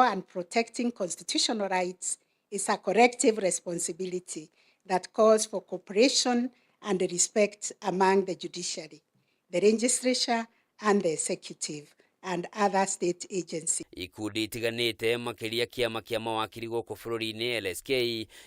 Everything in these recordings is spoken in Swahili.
and protecting constitutional rights is a collective responsibility that calls for cooperation and respect among the judiciary, the legislature, and the executive, and other state agencies. Ikundi itiganite makiria kiama kia mawakiri goko bururi-ini LSK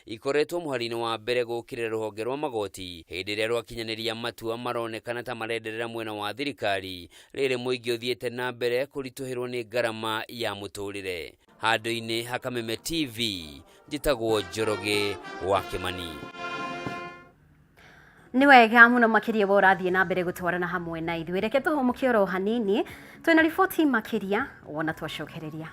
ikoretwo muharine wa mbere gukirira ruhonge rwa magoti hindi ria rwakinyaniria matua maronekana ta marenderera mwena wa thirikari riri muingi uthiete na mbere kurituhirwo ni garama ya muturire. Handu-ini ha Kameme TV njitagwo Njoroge wa Kimani. Ni wega muno makiria borathie na mbere gutwarana hamwe na ithuĩ. Reke tuhumukie oro hanini twina riboti makiria wona twacokereria.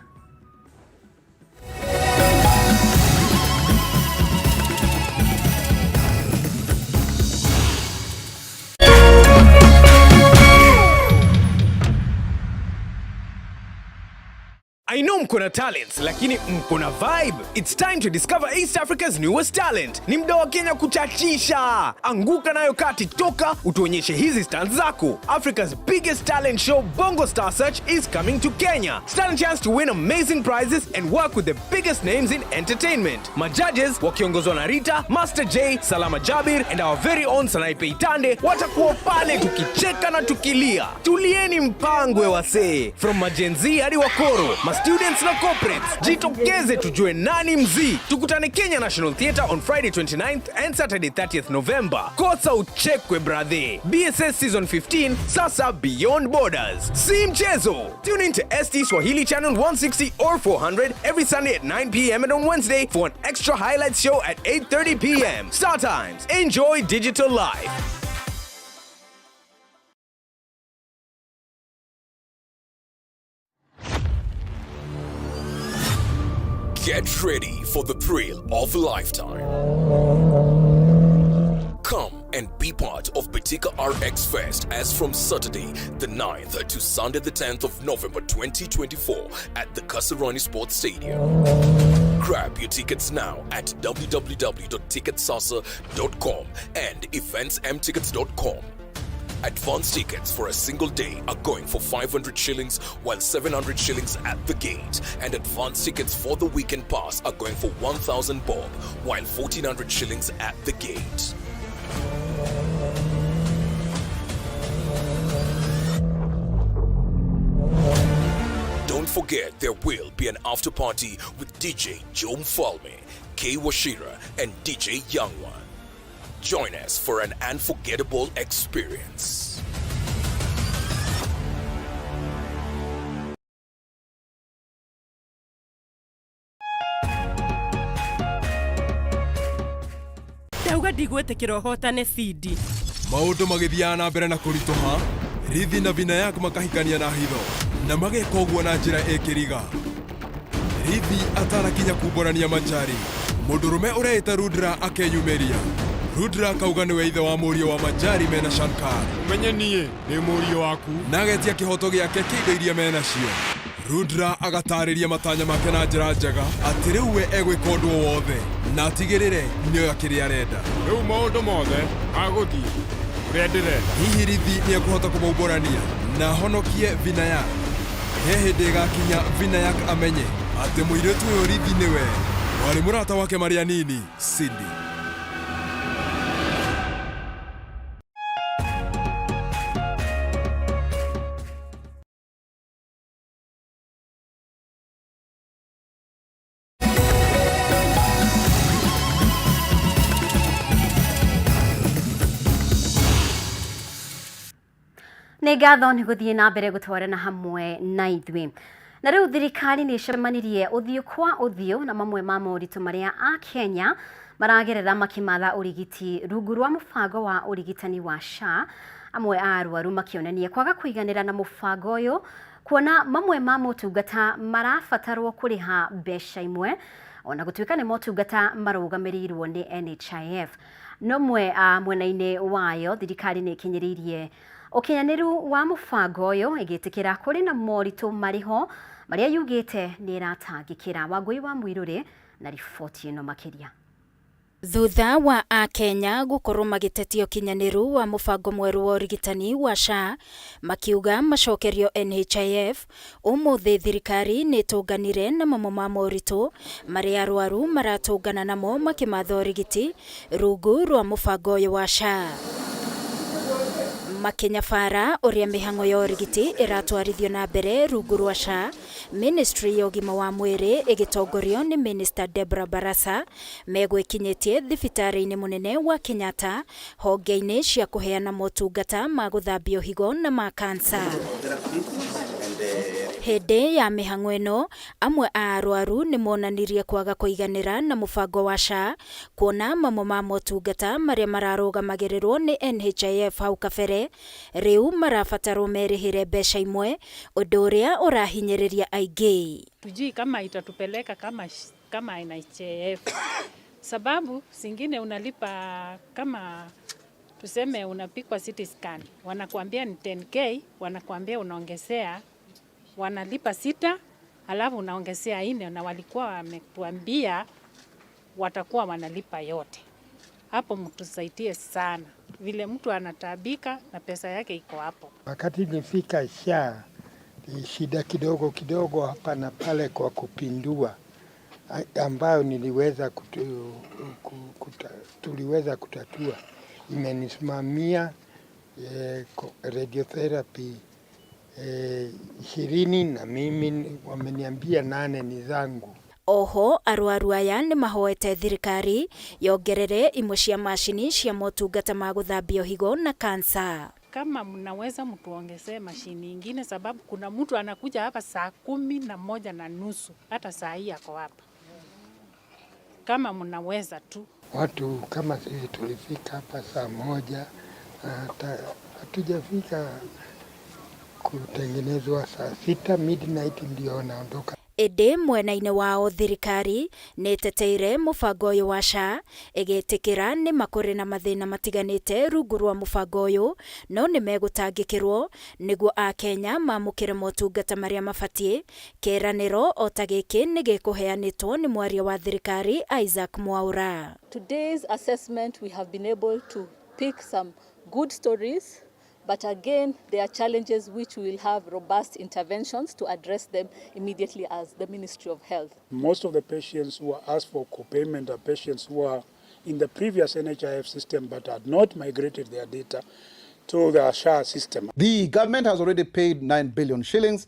I know mkona talents, lakini mkona vibe. It's time to discover East Africa's newest talent. Ni mda wa Kenya kuchachisha. Anguka nayo ka TikToker, utuonyeshe hizi stunts zako. Africa's biggest talent show, Bongo Star Search, is coming to Kenya. Stand a chance to win amazing prizes and work with the biggest names in entertainment. My judges, wakiongozwa na Rita, Master J, Salama Jabir, and our very own Sanaipe Itande, watakuwa pale tukicheka na tukilia. Tulieni mpangwe wasee. From majenzi hadi wakoro, students na corporates, jitokeze tujue nani mzii. Tukutane Kenya National Theatre on Friday 29th and Saturday 30th November. Kosa uchekwe brother. BSS Season 15, sasa beyond borders. Si mchezo. Tune in to ST Swahili Channel 160 or 400 every Sunday at 9 p.m. and on Wednesday for an extra highlights show at 8:30 p.m. Star Times. Enjoy digital life. Get ready for the thrill of a lifetime. Come and be part of Betika RX Fest as from Saturday the 9th to Sunday the 10th of November 2024 at the Kasarani Sports Stadium. Grab your tickets now at www.ticketsasa.com and eventsmtickets.com. Advance tickets for a single day are going for 500 shillings while 700 shillings at the gate, and advance tickets for the weekend pass are going for 1,000 bob while 1,400 shillings at the gate. Don't forget there will be an after party with DJ Joe Mfalme, K Washira, and DJ Youngwa. Join us for an unforgettable experience. Ndauga ndigwetekera hotane CD. Maundu magithiana na mbere na kurituha, Rithi na Vinayak makahikania na hitho na mageka ũguo na njĩra ĩkĩriga. Rithi atarakinya kumbũrania Manjari, mũndũrũme ũreĩta Rudra akeyumeria. Rudra kauga niwe ithe wa mũriũ wa Manjari mena Shankar. Menye niĩ nĩ mũriũ waku. Na agetia kĩhoto gĩake kĩindo iria mena cio. Rudra agatarĩria matanya make na njĩra njega atĩ rĩu we egwĩka ũndũ o wothe na atigĩrĩre nĩoya kĩrĩa arenda. Rĩu maũndũ mothe agũthiĩ ũrĩa ndĩrenda. Hihi Rithi nĩekũhota kũmũmbũrania na honokie Vinayak. He hĩndĩ ĩgakinya Vinayak amenye atĩ mũirĩtu ũyũ Rithi nĩwe warĩ mũrata wake marĩ anini, Cindy. Nĩ ngatho nĩ gũthiĩ na mbere gũtwarana hamwe na ithuĩ. Na rĩu thirikari nĩ ĩcemanirie ũthiũ kwa ũthiũ na mamwe ma moritũ marĩa a Kenya maragerera makimatha ũrigiti rungu rwa mũbango wa ũrigitani wa SHA, amwe a arwaru makĩonania kwaga kũiganĩra na mũbango ũyũ, kuona mamwe ma motungata marabatarwo kũrĩha mbeca imwe ona gũtuĩka nĩ motungata marũgamĩrĩirwo nĩ NHIF. No mwe mwena-inĩ wayo thirikari nĩ ĩkinyĩrĩirie ũkinyanĩru wa mũbango ũyũ ĩgĩtĩkĩra kũrĩ na moritũ mariho marĩa yugĩte nĩ ĩratangĩkĩra. Wangui wa Mũirũrĩ na riboti ĩno makĩria. Thutha wa Akenya gukorwo magitetio kinyaniru wa mubango mweru wa urigitani wa SHA makiuga macokerio NHIF, umuthi thirikari nitunganire na mamwe ma moritu maria arwaru maratungana namo makimatha urigiti rungu rwa mubango uyu wa SHA. Makinyabara uria mihango ya urigiti iratwarithio na mbere rungu rwa SHA, Ministry ya ugima wa mwiri igitongorio ni Minister Debra Barasa megwikinyitie thibitari-ini munene wa Kenyatta honge-ini cia kuheana motungata ma guthambio higo na ma cancer. Hindi ya mihango ino amwe a arwaru ni monanirie kwaga kuiganira na mubango wa SHA, kuona mamwe ma motungata maria mararugamagirirwo ni NHIF hau kabere riu marabatarwo merihire mbeca imwe, undu uria urahinyiriria aingi. Tujui kama itatupeleka kama NHIF sababu zingine unalipa, kama tuseme unapikwa CT scan wanakuambia ni 10k, wanakuambia unaongezea, wanalipa 6 alafu unaongezea 4 na walikuwa wamekuambia watakuwa wanalipa yote. Hapo mtusaidie sana, vile mtu anatabika na pesa yake iko hapo. Wakati nifika SHA shida kidogo hapa na pale kwa kupindua, ambayo tuliweza kutatua. Imenisimamia radiotherapy 20 na mimi wameniambia 8 ni zangu. Oho arwaru aya ni mahoete thirikari yongerere imwe cia mashini cia motungata ma guthambio higo na kansa. Kama mnaweza mtuongezee mashini ingine, sababu kuna mtu anakuja hapa saa 11:30 hata saa hii yako hapa. Kama mnaweza tu. Watu kama sisi tulifika hapa saa 1, hatujafika kutengenezwa saa 6 midnight ndio naondoka. Ede mwena-ini wao thirikari neteteire mubango uyu wa SHA igetikira ni makuri na mathina matiganite rungu rwa mubango uyu, no ni megutangikirwo niguo Akenya mamukire motungata maria mabatie. Keraniro otagiki ni gikuheanitwo ni mwaria wa thirikari Isaac Mwaura. Today's assessment we have been able to pick some good stories, but again, there are challenges which we will have robust interventions to address them immediately as the Ministry of Health. Most of the patients who are asked for co-payment are patients who are in the previous NHIF system but had not migrated their data to the SHA system. The government has already paid 9 billion shillings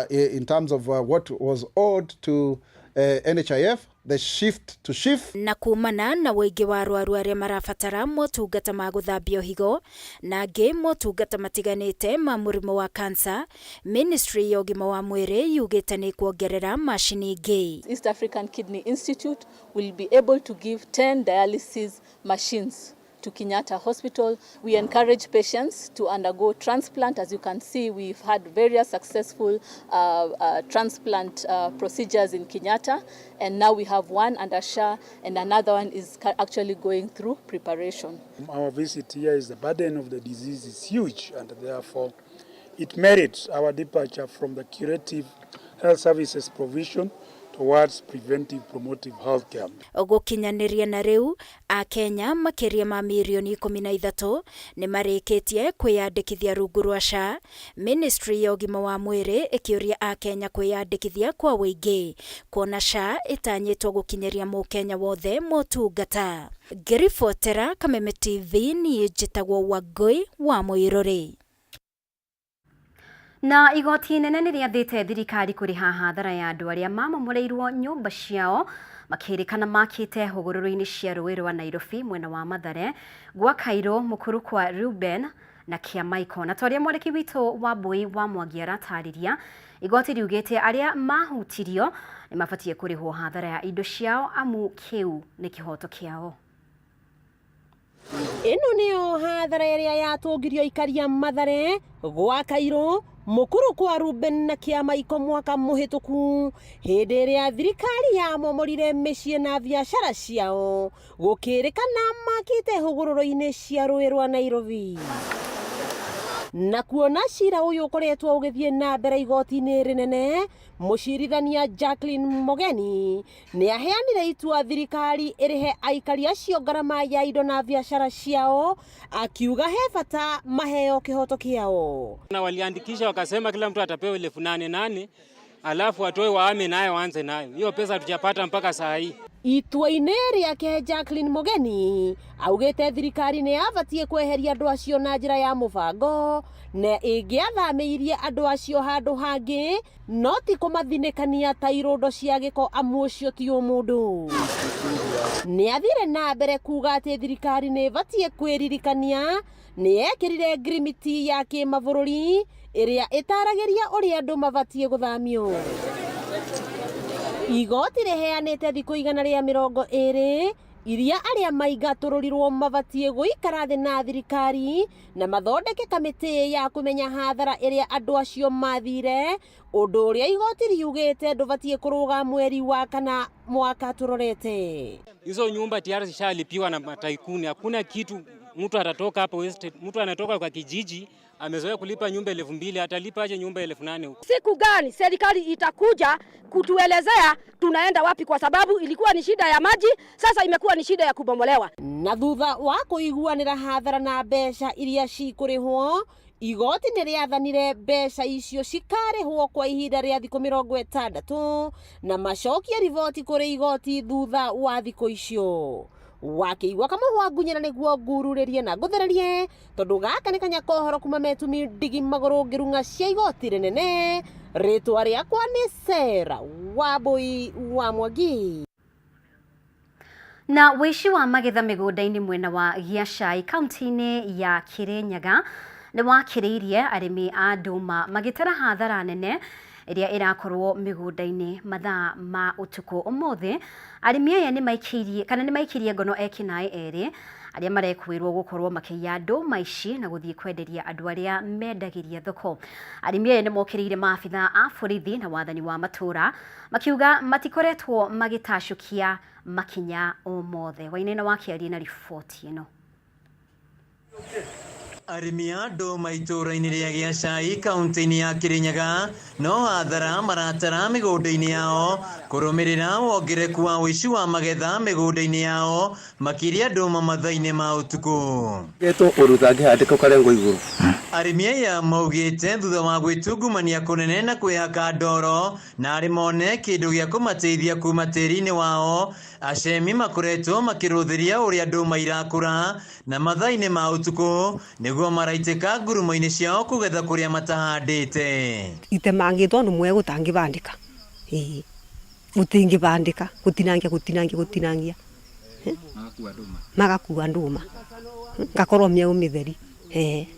in terms of what was owed to NHIF. The shift to shift. Na kumana na wengi wa arwaru aria marabatara motungata ma guthambio higo na angi motungata matiganite ma murimu wa cancer, Ministry ya ugima wa mwiri yugite ni kuongerera mashini ingi. East African Kidney Institute will be able to give 10 dialysis machines to Kenyatta Hospital. We encourage patients to undergo transplant. As you can see, we've had various successful transplant procedures in Kenyatta, and now we have one under SHA and another one is actually going through preparation. Our visit here is the burden of the disease is huge, and therefore it merits our departure from the curative health services provision towards preventive promotive healthcare. Gukinyaniria na riu Akenya makiria ma milioni 13 ni marikitie kwiyandikithia rungu rwa SHA, Ministry ya ugima wa mwiri ikiuria Akenya kwiyandikithia kwa wingi, kuona SHA itanyitwo gukinyeria mukenya wothe motungata. Ngiribotera Kameme TV ni njitagwo Wangui wa Muiruri. Na igoti nene nĩ rĩathĩte thirikari kũrĩha hathara ya andũ arĩa mamomoreirwo nyũmba ciao makĩrĩkana makĩte hũgũrũrũ-inĩ cia rũĩ rwa Nairobi mwena wa Mathare, gwa Kairũ, Mũkũrũ kwa Ruben na Kĩamaiko. Na twaria mwandĩki witũ wa Mbui wa Mwangi aratarĩria, igoti riugĩte arĩa mahutirio nĩ mabatie kũrĩhwo hathara ya indo ciao amu kĩu nĩ kĩhoto kĩao. Ĩno nĩyo hathara ĩrĩa yatungirio ikaria Mathare, gwa Kairũ, Mũkũrũ kwa Ruben na Kĩamaiko mwaka mũhĩtũku, hĩndĩ ĩrĩa thirikari yamomorire mĩciĩ na biacara ciao gũkĩrĩkana makĩte hũgũrũrũ-inĩ cia rũĩ rwa Nairobi. na kuona cira uyu ukoretwo ugithie na mbere igoti-ini rinene, mucirithania Jacqueline Mogeni ni aheanire itua thirikari irihe aikari acio ngarama ya indo na biashara ciao, akiuga he bata maheo kihoto kiao. Na waliandikisha wakasema kila mtu atapewa 8,800 alafu atoe waame nayo waanze nayo. Hiyo pesa hatujapata mpaka saa hii. Itua-ini riake Jacqueline Mogeni augite thirikari ni abatie kweheria andu acio na njira ya mubango na ingiathamiirie andu acio handu hangi, no ti kumathinikania ta irundo cia giko amu ucio ti umundu. Ni athire na mbere kuga ati thirikari ni batie kwiririkania ni ekirire ngirimiti ya kimabũrũri iria itaragiria uria andu mabatie guthamio. Igoti riheanite thiku igana ria 20 iria aria maigatururirwo mabatie guikara thi na thirikari na mathondeke kamiti ya kumenya hathara iria andu acio mathire, undu uria igoti riugite ndubatie kuruga mweri wa kana mwaka turorete. Hizo nyumba tayari zishalipiwa na mataikuni. Hakuna kitu mtu atatoka hapo West, mtu anatoka kwa kijiji amezoea kulipa nyumba 2,000, atalipa aje nyumba 8,000? Siku gani serikali itakuja kutuelezea tunaenda wapi, kwa sababu ilikuwa ni shida ya maji, sasa imekuwa ni shida ya kubomolewa. Na thutha wa kuiguanira hathara na mbeca iria cikurihwo, igoti ni riathanire mbeca icio cikarihwo kwa ihinda ria thiku 60 na macokia riboti kuri igoti thutha wa thiku icio. Wakiigua kamuhwa ngunyira niguo ngururirie na nguthererie, tondu gaka ni kanya kohoro kuma metumi ndigi maguru ngirunga cia igoti rinene. Ritwa riakwa ni Sera Wambui wa Mwangi. Na wici wa magetha migunda-ini mwena wa Giacai kaunti-ini ya Kirinyaga ni wakiriirie arimi a nduma magitara hathara nene iria irakorwo migunda-ini mathaa ma utuku umuthi. Arimi aya ni maikirie ngono ekinai eri aria marekwirwo gukorwo makiya nduma ici na guthie kwenderia andu aria mendagiria thoko. Arimi aya ni mokiriire maabitha a borithi na wathani wa matura makiuga matikoretwo magitacukia makinya o mothe. Wainaina wakiaria na riboti ino. Arimi a nduma itura-ini ria Giacai kaunti-ini ya Kirinyaga no hathara maratara migunda-ini yao kurumirira wongereku wa wici wa magetha migunda-ini yao makiria nduma mathaa-ini ma utuku. Geto urutangi handiko karengo iguru. Arimi aya maugite thutha wa gwitungumania kunene na kwihaka ndoro na arimone kindu gia kumateithia kuma tiri-ini wao, acemi makoretwo makiruthiria uria nduma irakura na mathaa-ini ma utuku niguo maraitika ngurumo-ini ciao kugetha kuria matahandite. Itemangitwo ni mwe gutangibandika. Gutingibandika, gutinangia. Magakua nduma. Ngakorwo miau mitheri.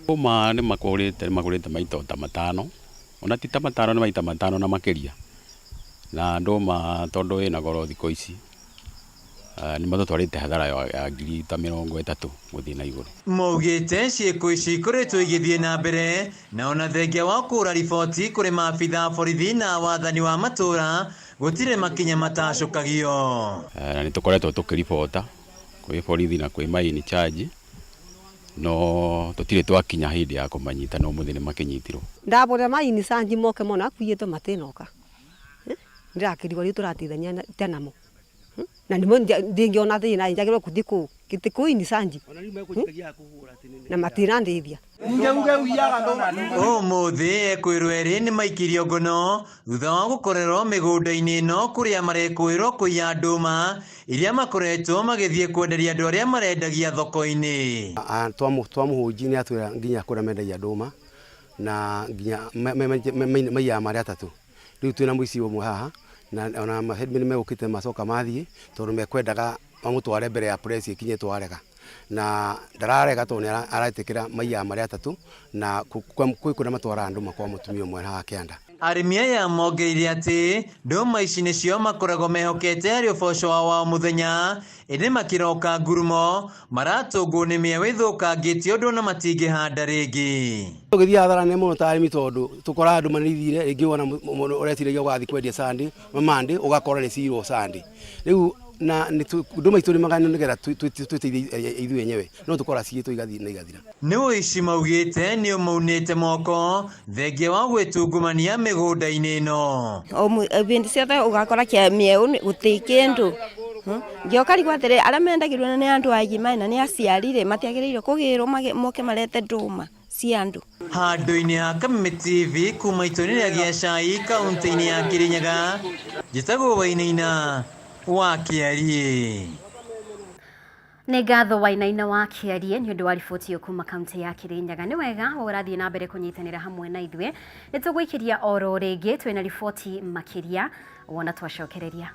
Nduma ni magurite maita ta 5. Ona ti ta 5 ni maita 5 na makiria. Na nduma tondu ina goro thiko ici ni matutwarite hathara ya 30,000 guthii na iguru. Maugite ciiko ici ikoretwo igithie na mbere na ona thengia wa kura riboti kuri maabitha borithi na wathani wa matura gutire makinya matacukagio. Na ni tukoretwo tukiribota kwi borithi na kwi main charge, no tutire twakinya hindi ya kumanyita no muthi ni makinyitirwo. Ndabora main charge moke mona akuiyete matinoka. Ndirakirigwo ri turatithania tenamo. Na ndimo ndingiona thina njagirwo kuthiku kitiku ini sanji na matirandithia umuthi ekwirwo eri ni maikirio ngono thutha wa gukorerwo migunda-ini ino kuria marekwirwo kuiya nduma iria makoretwo magithie kwenderia andu aria marendagia thoko-ini. Twamuhunji ni atwira nginya kuria mendagia nduma na nginya maiya mari atatu. Riu twina muici umwe haha na ona mahedmen megukite macoka mathie tondu mekwendaga mamutware mbere ya press ikinye twarega na ndararega tondu aratikira maiya mari atatu na kwikuna matwara nduma kwa mutumia umwe haha kianda. Arimi aya mongereire ati nduma ici nicio makoragwo mehokete harĩ ũboco wao wa muthenya, ĩndĩ makiroka ngurumo maratũngwo nĩ mĩeũ ĩthũkangĩtio ũndũ na matingĩhanda rĩngĩ. Tũgĩthiĩ hathara nĩ mũno ta arĩmi tondũ tũkoraga andũ manithire rĩngĩ wona ũretiragia ũgathiĩ kwendia Sunday Monday ũgakora nĩ cirwo Sunday. Rĩu na nduma itu magana nigera twiteithie ithu yenyewe no tukora cietu igathira nĩ ũici maugĩte nĩ ũmaunĩte moko thengia wa gwĩtungumania mĩgũnda-inĩ ĩno bindi ciothe ugakora kia mieu guti kindu ngiokarigwa atiri aria mendagirwo ni andu agima na ni aciarire matiagiriire kugirwo moke marete nduma ci andu handũ-inĩ ha Kameme TV kuma itũũra rĩa Gĩacai kaunti-inĩ ya Kirinyaga njĩtagwo Wainaina wa Kiarie. Nĩ ngatho Wainaina wa Kiarie nĩ ũndũ wa riboti kuma kaunti ya Kirinyaga. Nĩ wega ũrathiĩ na mbere kũnyitanĩra hamwe na ithuĩ. Nĩ tũgũikĩria oro rĩngĩ twĩna riboti makĩria wona twacokereria.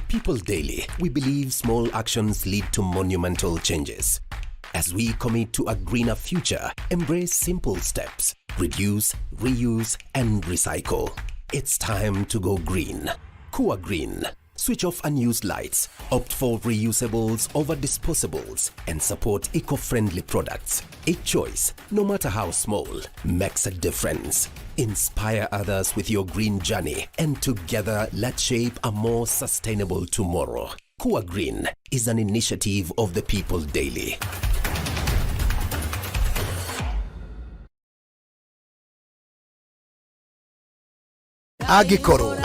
People Daily, we believe small actions lead to monumental changes. As we commit to a greener future, embrace simple steps, reduce, reuse, and recycle. It's time to go green. Kuwa Green. Switch off unused lights, opt for reusables over disposables, and support eco-friendly products. Each choice, no matter how small, makes a difference. Inspire others with your green journey, and together let's shape a more sustainable tomorrow. Kuwa Green is an initiative of the People Daily. Agikoro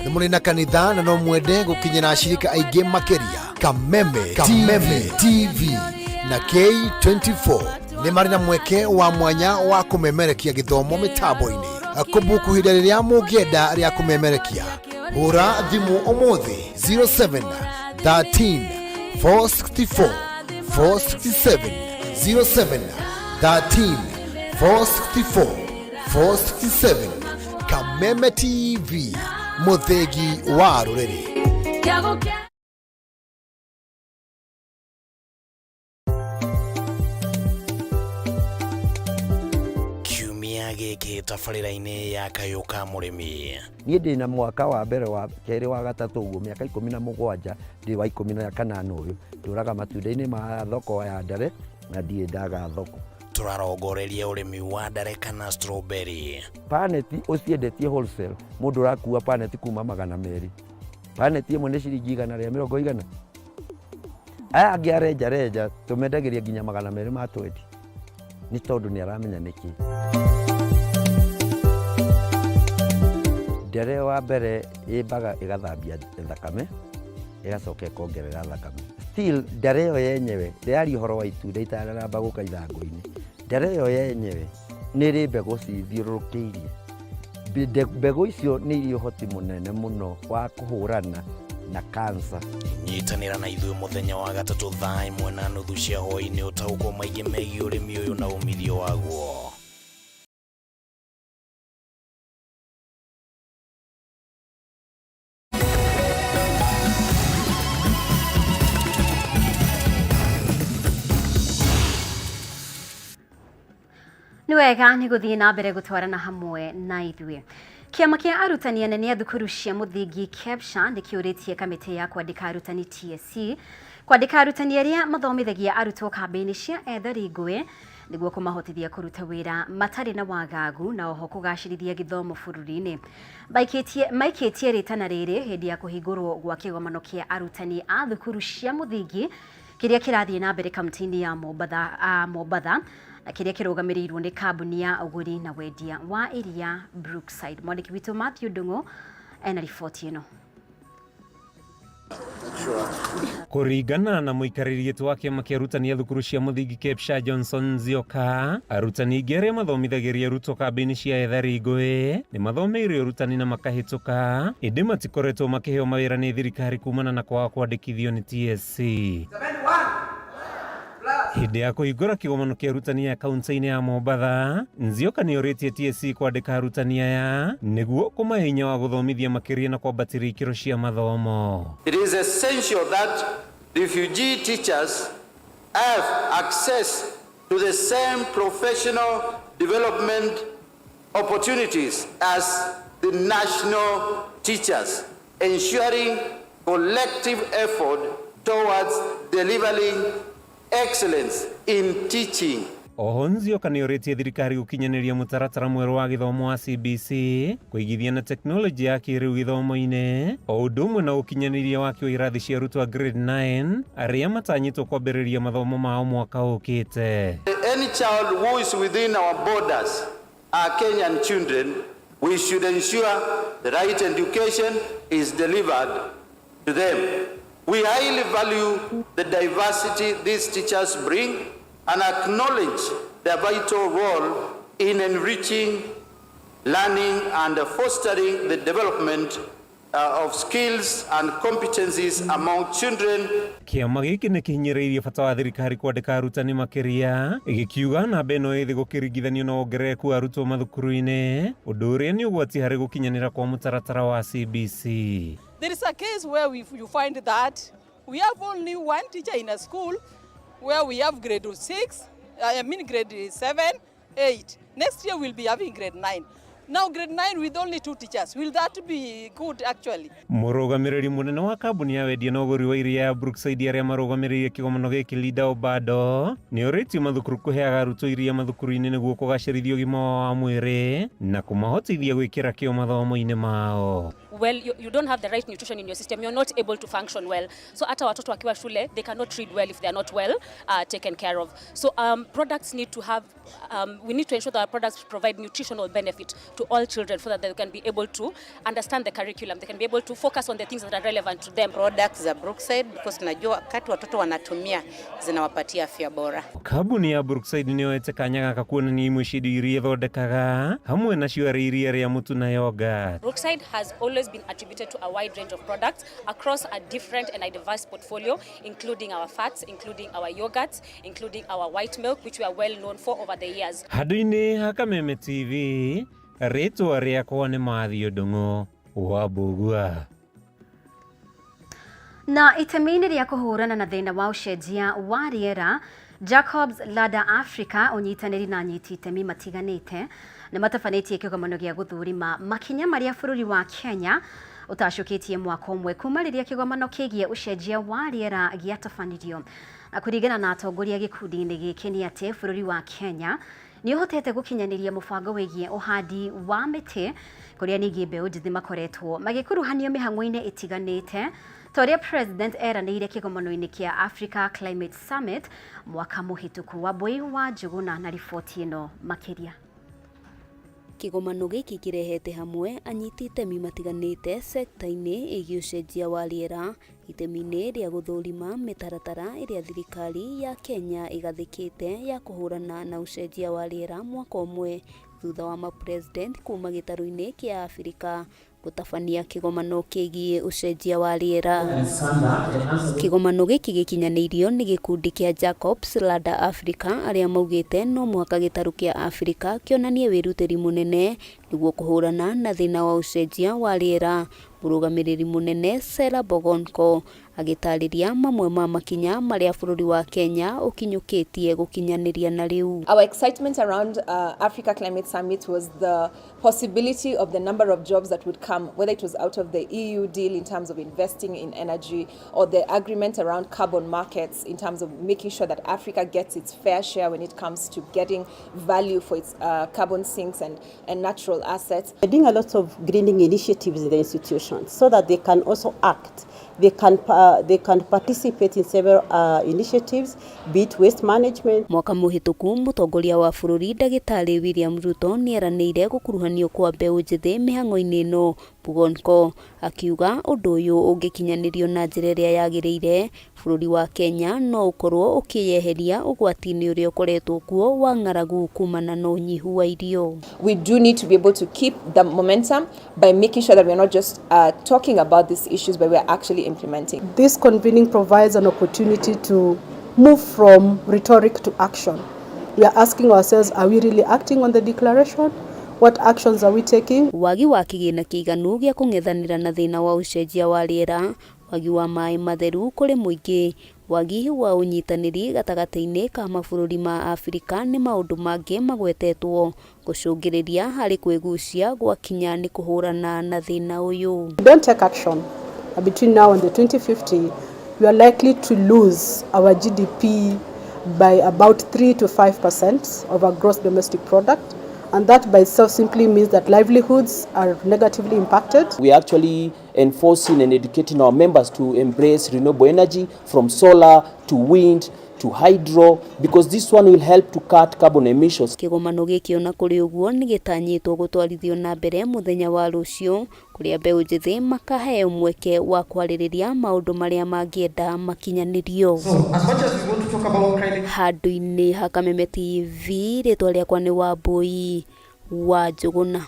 nĩ mũrĩ na kanitha na no mwende gũkinyĩra ashirika aingĩ makĩria. Kameme TV na K24 nĩ marĩ na mweke wa mwanya wa kũmemerekia gĩthomo mĩtambo-inĩ. Kũbuku hĩndĩ rĩrĩa mũngĩenda rĩa kũmemerekia, hũra thimũ ũmũthĩ 07 13 464 467 07 13 464 467. Kameme TV, muthegi wa rureri. Kiumia gĩkĩ tabarĩra-inĩ ya Kayũka mũrĩmi. Niĩ ndĩ na mwaka wa mbere wa kerĩ wa gatatũ ũguo mĩaka 17 ndĩ wa 18 ũyũ ndũraga matunda-inĩ ma thoko ya Ndare na ndiĩ ndaga thoko. Turarongoreria ũrĩmi wa Ndare kana strawberry. Paneti ũciendetie wholesale, mũndũ ũrakua paneti kuma 200. Paneti ĩmwe nĩ ciringi 120. Aya angĩ arenja tũmendagĩria nginya 200 ma 20. Nĩ tondũ nĩ aramenya nĩkĩ. Ndare wa mbere ĩmbaga ĩgathambia thakame, ĩgacoka ĩkongerera thakame. Still ndare ĩyo yenyewe rĩari ũhoro wa itunda itararamba gũka ithangũ-inĩ. Ndare ĩyo yenyewe nĩ ĩrĩ mbegũ cithiũrũrũkĩirie. Mbegũ icio nĩ irĩ ũhoti mũnene mũno wa kũhũrana na cancer. Nyitanĩra na ithuĩ mũthenya wa gatatũ thaa 1:30 cia hwaĩ-inĩ ũtaũkwo maingĩ megiĩ ũrĩmi ũyũ na umithio waguo. Nĩ wega nĩ gũthiĩ na mbere gũtwarana hamwe na ithuĩ. Kĩama kĩa arutani anene a thukuru cia mũthingi KEPSHA nĩ kĩũrĩtie kamĩtĩ ya kwandĩka arutani TSC kwandĩka arutani arĩa mathomithagia arutwo kambĩ-inĩ cia ethari ngũĩ nĩguo kũmahotithia kũruta wĩra matarĩ na wagagu na oho kũgacĩrithia gĩthomo bũrũri-inĩ. Maikĩtie rĩtana rĩrĩ hĩndĩ ya kũhingũrwo gwa kĩgomano kĩa arutani a thukuru cia mũthingi kĩrĩa kĩrathiĩ na mbere kaunti-inĩ ya Mombatha na kĩrĩa kĩrũgamĩrĩirwo nĩ kambuni ya ũgũri na wendia wa iria Brookside. Mwandĩki witũ Matthew Ndung'u ena riboti ĩno. Kũringana na mũikarĩri gĩtĩ wa kĩama kĩa arutani a thukuru cia mũthingi KEPSHA Johnson Nzioka, arutani aingĩ arĩa mathomithagĩria arutwo kambĩ-inĩ cia ethari ngũĩ nĩ mathomeire ũrutani na makahĩtũka, ĩndĩ matikoretwo makĩheo mawĩra nĩ thirikari kumana na kwaga kwandĩkithio nĩ TSC. Hĩndĩ ya kũhingũra kĩgomano kĩa arutani a kaunti-inĩ ya Mombatha, Nzioka nĩ orĩtie TSC kwandĩka arutani aya nĩguo kũmahe hinya wa gũthomithia makĩria na kwambatĩria ikĩro cia mathomo. It is essential that refugee teachers have access to the same professional development opportunities as the national teachers, ensuring collective effort towards delivering excellence in teaching. Oho Nzioka nĩorĩtie thirikari gũkinyanĩria mũtaratara mwerũ wa gĩthomo wa CBC kũigithia na teknolojĩ ya kĩrĩu gĩthomo-inĩ o ũndũ ũmwe na ũkinyanĩria wake wa irathi cia arutwo a grade 9 arĩa matanyĩtwo kwambĩrĩria mathomo mao mwaka ũkĩte. Any child who is within our borders are Kenyan children. We should ensure the right education is delivered to them. We highly value the diversity these teachers bring and acknowledge their vital role in enriching learning and fostering the development of skills and competencies among children. Kĩama gĩkĩ nĩ kĩhinyĩrĩirie bata wa thirikari kwandĩka arutani makĩria ĩgĩkiuga namba ĩno ĩthĩ gũkĩringithanio na wongerereku wa arutwo mathukuru-inĩ ũndũ ũrĩa nĩ ũgwati harĩ gũkinyanĩra kwa mũtaratara wa CBC. There is a case where you find that we have only one teacher in a school where we have grade 6, grade 7, 8. Next year we'll be having grade 9. Now grade 9 with only 2 teachers. Will that be good actually? Mũrũgamĩrĩri mũnene wa kambuni ya wendia na ũgũri wa iria ya Brookside arĩa marũgamĩrĩire kĩgomano gĩkĩ Linda Obado nĩorĩtie mathukuru kũheaga arutwo iria mathukuru-inĩ nĩguo kũgacĩrithia ũgima wao wa mwĩrĩ na kũmahotithia gwĩkĩra kĩo mathomo-inĩ mao. Well, you don't have the right nutrition in your system, you're not able to function well. So hata watoto wakiwa shule, they cannot read well if they are not well taken care of. So products need to have, we need to ensure that our products provide nutritional benefit to all children so that they can be able to understand the curriculum, they can be able to focus on the things that are relevant to them. Products za Brookside, because tunajua wakati watoto wanatumia zinawapatia afya bora. Kambuni ya Brookside nĩyoete kanya gaka kuonania imwe cia iria ithondekaga hamwe nacio arĩ iria rĩa mũtu na yogurt. Brookside has always been attributed to a wide range of products across a different and a diverse portfolio, including our fats, including our yogurts, including our white milk, which we are well known for over the years. Handũ-inĩ ha Kameme TV, rĩtwa rĩakwa nĩ Mathio Ndung'u wa Mbũgua. Na itemi-inĩ rĩa kũhũrana na thĩna wa ũcenjia wa rĩera, Jacobs Ladder Africa ũnyitanĩri na anyiti itemi matiganĩte nĩ matabanĩtie kĩgomano gĩa gũthũrima makinya marĩa bũrũri wa Kenya ũtacũkĩtie mwaka ũmwe kuma rĩrĩa kĩgomano kĩgiĩ ũcenjia wa rĩera gĩatabanirio. Na kũringana na atongoria gĩkundi-inĩ gĩkĩ nĩ atĩ bũrũri wa Kenya nĩ ũhotete gũkinyanĩria mũbango wĩgiĩ ũhandi wa mĩtĩ kũrĩa ningĩ mbeũ njĩthĩ makoretwo magĩkuruhanio mĩhang'o-inĩ ĩtiganĩte ta ũrĩa President eranĩire kĩgomano-inĩ kĩa Africa Climate Summit mwaka mũhĩtũku. Wambui wa Njuguna na riboti ĩno makĩria. Kĩgomano gĩkĩ kĩrehete hamwe anyiti itemi matiganĩte sekta-inĩ ĩgiĩ ũcenjia wa rĩera itemi-inĩ rĩa gũthũrima mĩtaratara ĩrĩa thirikari ya Kenya ĩgathĩkĩte ya kũhũrana na ũcenjia wa rĩera mwaka ũmwe thutha wa ma-president kuma gĩtarũ-inĩ kĩa Afrika gũtabania kĩgomano kĩgiĩ ũcenjia wa rĩera. Kĩgomano gĩkĩ gĩkinyanĩirio nĩ gĩkundi kĩa Jacobs Ladder Africa arĩa maugĩte no mũhaka gĩtarũ kĩa Afrika kĩonanie wĩrutĩri mũnene nĩguo kũhũrana na thĩna wa ũcenjia wa rĩera. Mũrũgamĩrĩri mũnene Sera Bogonko agĩtarĩria mamwe ma makinya marĩa bũrũri wa Kenya ũkinyũkĩtie gũkinyanĩria na rĩu. Our excitement around Africa Climate Summit was the possibility of the number of jobs that would come, whether it was out of the EU deal in terms of investing in energy or the agreement around carbon markets in terms of making sure that Africa gets its fair share when it comes to getting value for its carbon sinks and natural assets. We're doing a lot of greening initiatives in the institutions so that they can also act. They can participate in several initiatives, be it waste management. Mwaka mũhĩtũku mũtongoria wa bũrũri Ndagĩtarĩ William Ruto nĩeranĩire gũkuruhanio kwa mbeũ njĩthĩ mĩhang'o-inĩ ĩno. Bugonko akiuga ũndũ ũyũ ũngĩkinyanĩrio na njĩra ĩrĩa yagĩrĩire bũrũri wa Kenya no ũkorwo ũkĩyeheria ũgwati-inĩ ũrĩa ũkoretwo kuo wa ng'aragu kumana na ũnyihu wa irio. We do need to be able to keep the momentum by making sure that we're not just talking about these issues, but we're actually implementing. This convening provides an opportunity to move from rhetoric to action. We are asking ourselves, are we really acting on the declaration? What actions are we taking? Wagi wa kĩgĩna kĩiganu gĩa kũng'ethanĩra na thĩna wa ũcenjia wa rĩera, wagi wa maĩ matheru kũrĩ mũingĩ, wagi wa unyitaniri gatagati-ini ka mabũrũri ma Afrika nĩ maũndũ mangĩ magwetetwo gũcũngĩrĩria harĩ kwĩgucia gwakinya nĩ kũhũrana na thĩna ũyũ. If we don't take action between now and the 2050, we are likely to lose our GDP by about 3 to 5% of our gross domestic product, and that by itself simply means that livelihoods are negatively impacted. We are actually enforcing and educating our members to embrace renewable energy from solar to wind to hydro, because this one will help to cut carbon emissions. Kĩgomano gĩkĩ ona kũrĩ ũguo nĩ gĩtanyĩtwo gũtwarithio na mbere mũthenya wa rũciũ, kũrĩa mbeũ njĩthĩ makaheo mweke wa kwarĩrĩria maũndũ marĩa mangĩenda makinyanĩrio. Handũ-inĩ ha Kameme TV, rĩtwa rĩakwa nĩ Wambui wa Njũgũna.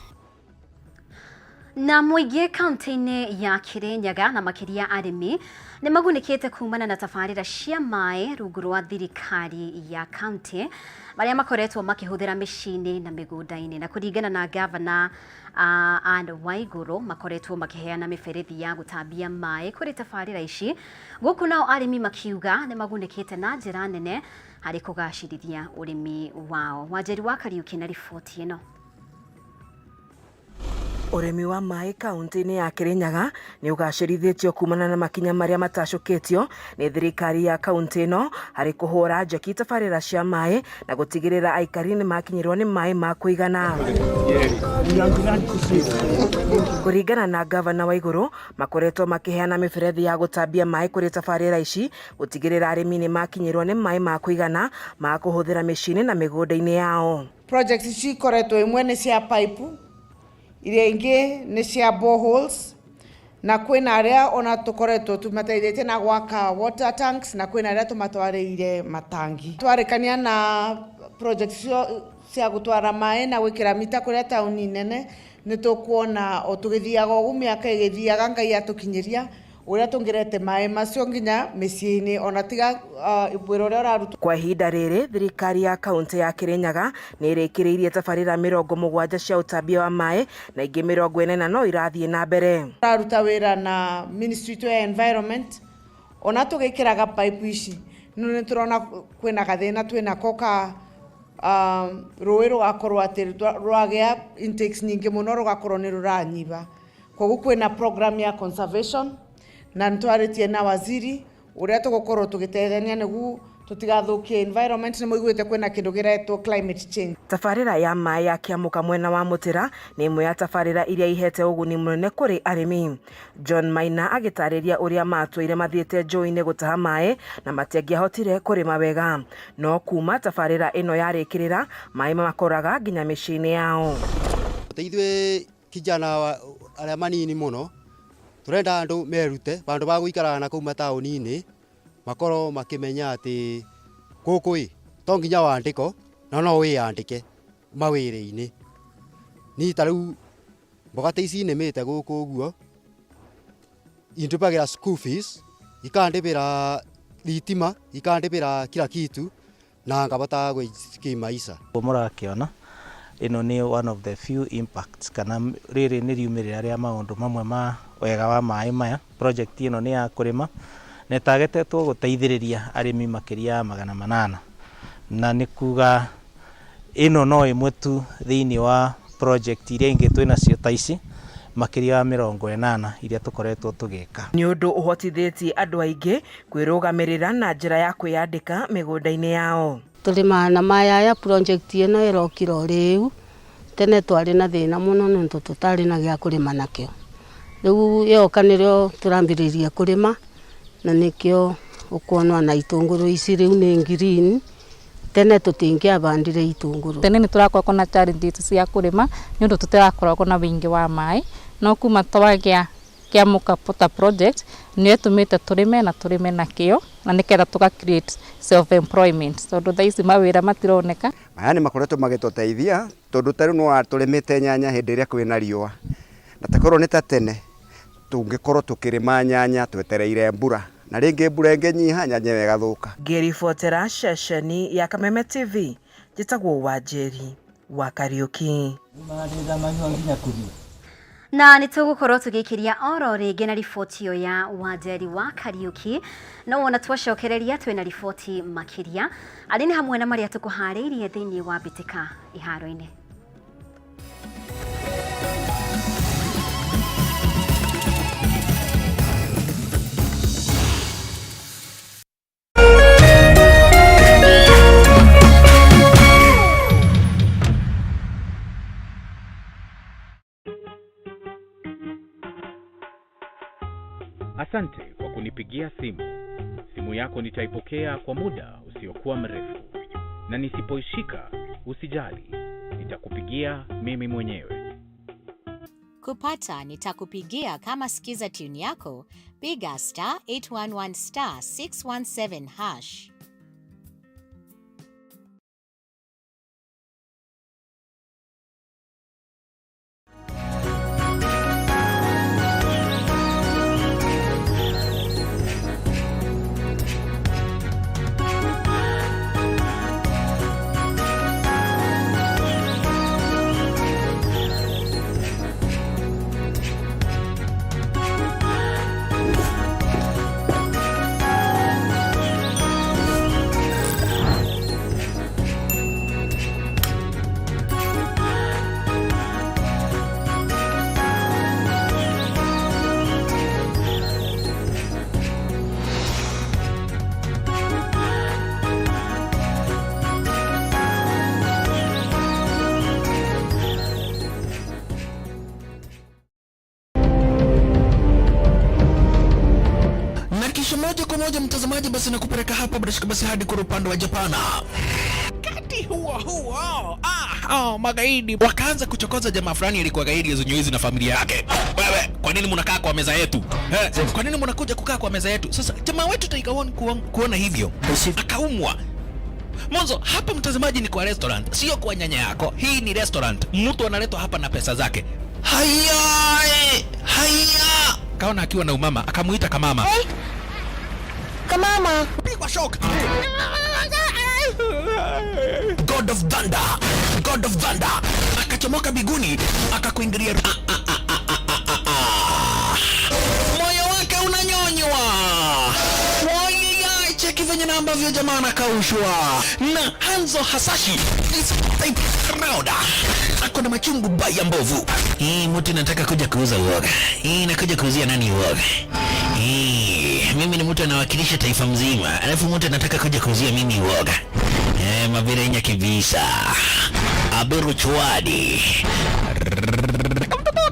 Na mũingĩ kaunti-inĩ ya Kirinyaga na makĩria arĩmi nĩ magunĩkĩte kumana na tabarĩra cia maĩ rungu rwa thirikari ya kaunti marĩa makoretwo makĩhũthĩra mĩciĩ-inĩ na mĩgũnda-inĩ, na kũringana na gavana Anne Waigũrũ makoretwo makĩheana mĩberethi ya gũtambia maĩ kũrĩ tabarĩra ici, gũkũ nao arĩmi makiuga nĩ magunĩkĩte na njĩra nene harĩ kũgacĩrithia ũrĩmi wao. Wanjeri wa Kariuki na riboti ĩno. Uremi wa maĩ kaunti-inĩ ya Kirinyaga nĩ ũgacĩrithĩtio kumana na makinya marĩa matacũkĩtio nĩ thirikari ya kaunti ĩno harĩ kũhũra njeki tabarĩra cia maĩ na gũtigĩrĩra aikari nĩ makinyĩrwo nĩ maĩ ma kũigana. Kũringana na gavana Waigũrũ, makoretwo makĩheana mĩberethi ya gũtambia maĩ kũrĩ tabarĩra ici gũtigĩrĩra arĩmi nĩ makinyĩrwo nĩ maĩ ma kũigana ma kũhũthĩra mĩciĩ-inĩ na mĩgũnda-inĩ yao. Projects ici koretwo imwe nĩ cia pipe, iria ingĩ nĩ cia boreholes, na kwĩna arĩa ona tũkoretwo tũmateithĩtie na gwaka water tanks, na kwĩna arĩa tũmatwarĩire matangi. Twarĩkania na projects cia gũtwara maĩ na gwĩkĩra mita kũrĩa taũni nene, nĩ tũkuona o tũgĩthiaga ũguo mĩaka ĩgĩthiaga Ngai atũkinyĩria ũrĩa tũngĩrete maĩ macio nginya mĩciĩ-inĩ ona tiga wĩra ũrĩa ũrarutwo. Kwa ihinda rĩrĩ thirikari ya kaunti ya Kirinyaga nĩ ĩrĩkĩrĩirie tabarĩra 70 cia ũtambia wa maĩ na ingĩ 40 no irathiĩ na mbere. Tũraruta wĩra na Ministry to Environment ona tũgĩkĩraga pipe ici, nĩ tũrona kwĩna gathĩna twĩnako ka rũĩ rũgakorwo atĩ rwagĩa intakes nyingĩ mũno rũgakorwo nĩ rũranyiba. Koguo kwĩna program ya conservation na ntwarĩtie na waziri ũrĩa tũgũkorwo tũgĩteithania nĩguo tũtigathũkie environment. Nĩ mũiguĩte kwĩna kĩndũ gĩretwo climate change. Tabarĩra ya maĩ ya Kĩamũka mwena wa Mũtĩra nĩ ĩmwe ya tabarĩra iria ihete ũguni mũnene kũrĩ arĩmi. John Maina agĩtarĩria ũrĩa matũire mathiĩte njũĩ-inĩ gũtaha maĩ na matiangĩahotire kũrĩma wega, no kuma tabarĩra ĩno yarĩkĩrĩra maĩ makoraga nginya mĩciĩ-inĩ yao. Ithuĩ kijana arĩa manini mũno turenda andũ merute bandũ ba gũikaraga na kũu mataũni-inĩ makorwo makĩmenya atĩ gũkũ to nginya wandĩko no wĩyandĩke mawĩra-inĩ. Ni ta rĩu mboga ta ici nĩmĩte gũkũ ũguo indũpagĩra school fees, ikandĩbĩra thitima, ikandĩbĩra kila kitu na ngabota gwĩkĩmaica. Mũrakĩona ĩno nĩ one of the few impacts kana rĩrĩ nĩ riumĩrĩra rĩa maũndũ mamwe ma wega wa maĩ maya. Project ĩno nĩ ya kũrĩma na ĩtagetetwo gũteithĩrĩria arĩmi makĩria 800, na nĩ kuga ĩno no ĩmwe tu thĩinĩ wa project iria ingĩ twĩnacio ta ici makĩria 80 iria tũkoretwo tũgĩka. Nĩ ũndũ ũhotithĩtie andũ aingĩ kwĩrũgamĩrĩra na njĩra ya kwĩyandĩka mĩgũnda-inĩ yao. Tũrĩmaga na maya ya project ĩno ĩrokiro rĩu, tene twarĩ na thĩna mũno nĩ tũtarĩ na gĩa kũrĩma nakĩo. Rĩu yoka nĩrĩo tũrambĩrĩria kũrĩma na nĩkĩo ũkuona na itũngũrũ ici rĩu nĩ green. Tene tũtingĩabandire itũngũrũ. Tene nĩ tũrakorwo na challenges cia kũrĩma nĩ ũndũ tũtirakorwo na wĩingĩ wa maĩ, no kuma twagĩa Kĩamũka Water Project nĩ ĩtũmĩte tũrĩme na kĩo na nĩkenda tũga create self employment tondũ thaa ici mawĩra matironeka. Maya nĩ makoretwo magĩtũteithia tondũ tarĩ no tũrĩmĩte nyanya hĩndĩ ĩrĩa kwĩna riũa, na takorwo nĩ ta tene tũngĩkorwo tũkĩrĩma nyanya twetereire mbura na rĩngĩ mbura ĩngĩnyiha nyanya ĩgathũka. Ngĩribotera ceceni ya Kameme TV, njĩtagwo Wanjeri wa Kariuki. Na nitugukorwo tugikiria oro ringi na riboti yo ya Wanderi wa Kariuki no wona twacokereria twina riboti makiria ari ni hamwe na maria tukuhariirie thiini wa bitika iharo-ini. Asante kwa kunipigia simu. Simu yako nitaipokea kwa muda usiokuwa mrefu. Na nisipoishika, usijali. Nitakupigia mimi mwenyewe. Kupata nitakupigia kama sikiza tune yako, piga *811*617#. Moja kwa moja mtazamaji, basi nakupeleka hapa basi hadi kwa upande wa Japana. Kati huo magaidi wakaanza kuchokoza jamaa fulani alikuwa gaidi ya Zunyuizi na familia yake. Wewe, kwa nini mnakaa kwa meza yetu? Kwa nini mnakuja kukaa kwa meza yetu? Sasa jamaa wetu Taikawon kuona hivyo akaumwa. Mwanzo hapa mtazamaji ni kwa restaurant, sio kwa nyanya yako. Hii ni restaurant. Mtu analetwa hapa na pesa zake. Haya! Kaona akiwa na umama, akamuita Kamama. Kamama, pigwa shock. God of Thunder. Akachomoka biguni, akakuingilia. Moyo wake unanyonywa. Cheki venye na ambavyo jamaa anakaushwa. Na Hanzo Hasashi ako na machungu baya mbovu. Mtu nataka kuja kuuza uoga. Nakuja kuuzia nani uoga? Mimi ni mtu anawakilisha taifa mzima. Alafu mtu anataka kuja kuuzia mimi uoga. Mabirenya kibisa. Aberu chwadi.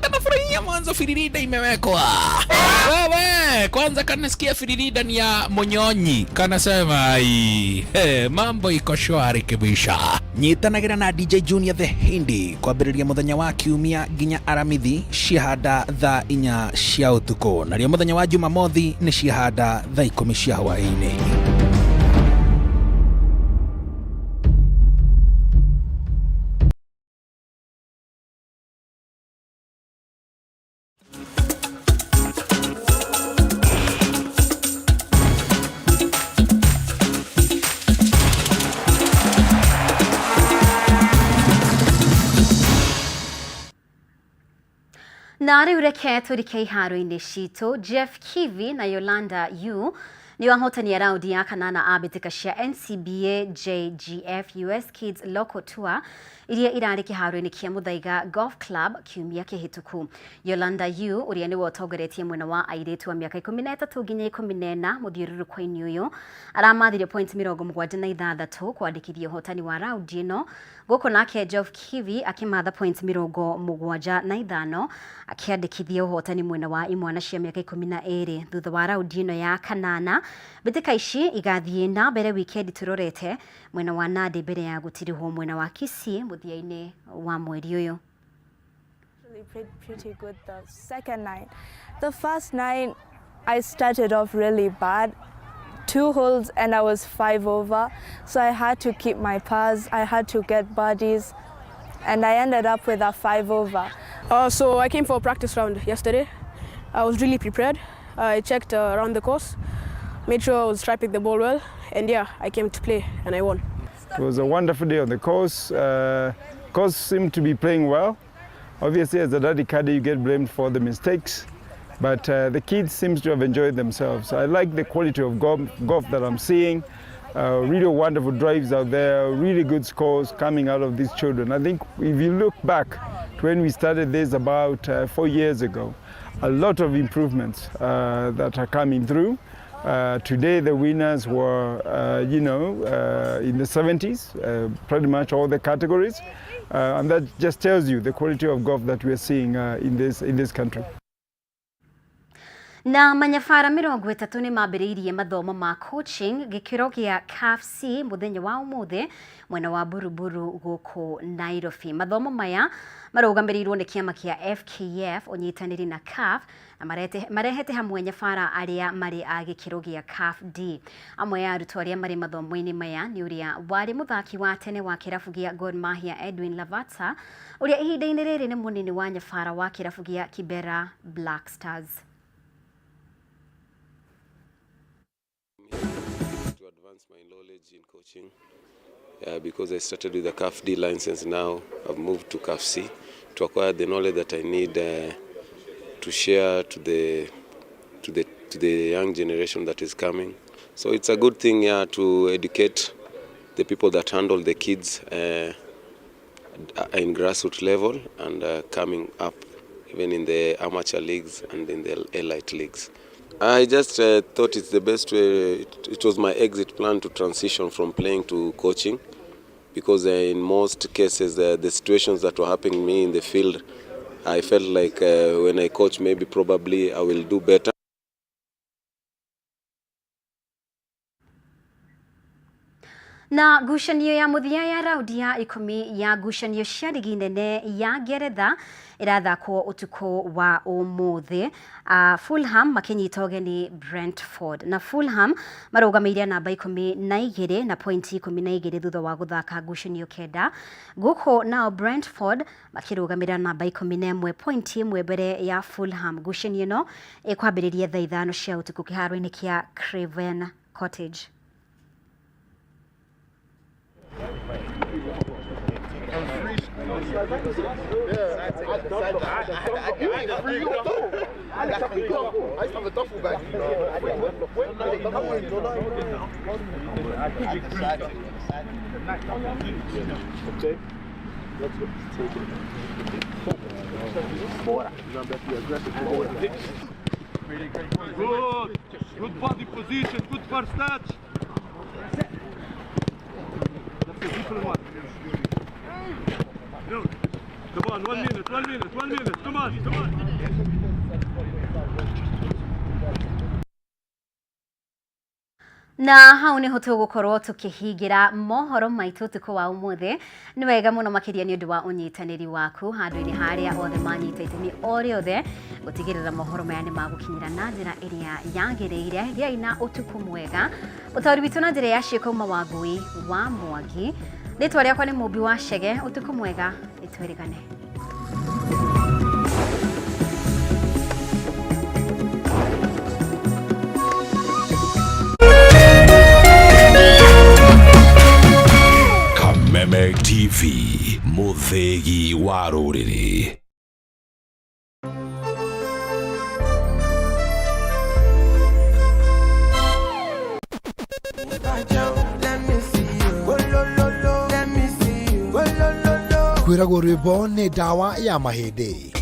Kanafurahia mwanzo firirida imewekwa. Wewe, kwanza kanasikia firirida ni ya Monyonyi. Kanasema mambo iko shwari kibisha. Nyitanagira na DJ Junior the Hindi kwa biriria muthenya wa kiumia ginya aramithi shihada tha inya cia utuko. Na rio muthenya wa Jumamothi ni shihada tha 10 cia hwaini. Na riu reke turike iharo-ini citu. Jeff Kivi na Yolanda Yu ni wahotani raundi ya kanana a mbitika cia NCBA JGF US Kids Local Tour iria irari kiharo-ini kia Muthaiga Golf Club kiumia kihituku. Yolanda Yu uria ni wotongoretie mwena wa airitu wa miaka 13 nginya 14 muthiururuko-ini uyu aramathirie point 76 kwandikithia uhotani wa raundi ino. Goko nake Jeff Kivi akimatha point 75 akiandikithia uhotani mwena wa imwana cia miaka 12 thutha wa raundi ino ya kanana. Mbitika ici igathie na mbere weekend turorete mwena wa Nandi mbere ya gutirihwo mwena wa Kisii muthia-ini wa mweri uyu. Really played pretty good the second night. The first night I started off really bad. 2 holes and I was 5 over, so I had to keep my pars, I had to get birdies, and I ended up with a 5 over. So I came for a practice round yesterday. I was really prepared. I checked around the course, made sure I was striking the ball well, and yeah, I came to play and I won. It was a wonderful day on the course. Course seemed to be playing well. Obviously, as a daddy caddy, you get blamed for the mistakes, but the kids seem to have enjoyed themselves. I like the quality of golf that I'm seeing. Really wonderful drives out there, really good scores coming out of these children. I think if you look back to when we started this about 4 years ago, a lot of improvements that are coming through. Today the winners were, in the 70s, pretty much all the categories. And that just tells you the quality of golf that we're seeing in this country. Na manyabara 30 ni mambĩrĩirie mathomo ma coaching gĩkĩro gĩa CAF C mũthenya wa ũmũthĩ mwena wa Buruburu gũkũ Nairobi. Mathomo maya marũgamĩrĩirwo nĩ kĩama kĩa FKF ũnyitanĩri na CAF na marehete hamwe nyabara arĩa marĩ a gĩkĩro gĩa CAF D. Amwe ya arutwo arĩa marĩ mathomo-inĩ maya nĩ ũrĩa warĩ mũthaki wa tene wa kĩrabu gĩa Gor Mahia Edwin Lavata, ũrĩa ihinda-inĩ rĩrĩ nĩ mũnini wa nyabara wa kĩrabu gĩa Kibera Black Stars. To advance my knowledge in coaching, because I started with the CAF D license. Now I've moved to CAF C to acquire the knowledge that I need to share to the young generation that is coming. So it's a good thing to educate the people that handle the kids in grassroots level and coming up even in the amateur leagues and in the elite leagues. I just thought it's the best way. It was my exit plan to transition from playing to coaching, because in most cases the situations that were happening to me in the field, I felt like when I coach, maybe probably I will do better. Na ngucanio ya muthia ya raundi ya 10 ya ngucanio cia ligi nene ya Ngeretha irathakwo utuko wa umuthi. Fulham makinyita ũgeni Brentford, na Fulham marũgamĩire namba 12 na pointi 12 thutha wa guthaka ngucanio kenda. Guko nao Brentford makirũgamĩra namba 11 pointi 1 mbere ya Fulham. Ngucanio no ikwambĩrĩria thaa 5 cia utuku kĩharo-inĩ kĩa Craven Cottage. Good body position, good first touch. That's a different one. Come on, 1 minute, come on. Na hau niho tugukorwo tukihingira mohoro maitu tuko wa umuthi. Ni wega muno makiria ni undu wa unyitaniri waku handu-ini haria othe manyita itemi oriothe gutigirira mohoro maya ni magukinyira na njira iria yagiriire. Giai na utuku mwega. Utauri witu na njira ya ciĩko wa ngui wa Mwangi. Ritwa riakwa ni Mumbi wa Chege. Utuku mwega, itwirigane. Kameme TV, muthegi wa rũrĩrĩ. Kwĩragwo rwĩmbo nĩ ndawa ya mahĩndĩ.